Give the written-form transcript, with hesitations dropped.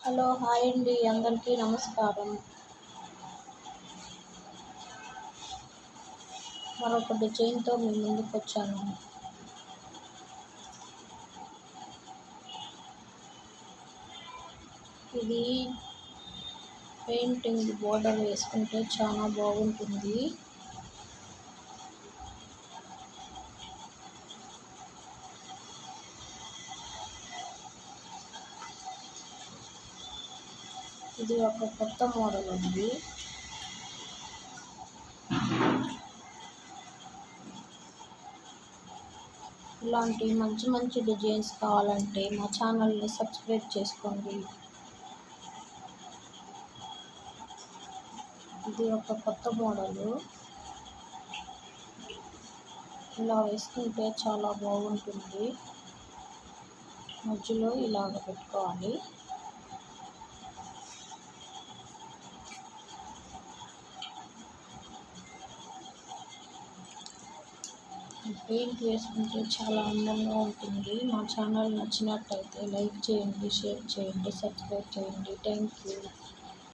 Hello hi అండి అందరికీ నమస్కారం. మరొక డిజైన్తో మీ ముందుకు వచ్చాను. ఇది పెయింటింగ్ బోర్డర్ వేసుకుంటే చాలా బాగుంటుంది. ఇది ఒక కొత్త మోడల్ ఉంది. ఇలాంటి మంచి మంచి డిజైన్స్ కావాలంటే మా ఛానల్ని సబ్స్క్రైబ్ చేసుకోండి. ఇది ఒక కొత్త మోడలు. ఇలా వేసుకుంటే చాలా బాగుంటుంది. మధ్యలో ఇలాగ పెట్టుకోవాలి. పెయింట్ వేసుకుంటే చాలా అందంగా ఉంటుంది. మా ఛానల్ నచ్చినట్టయితే లైక్ చేయండి, షేర్ చేయండి, సబ్స్క్రైబ్ చేయండి. Thank you.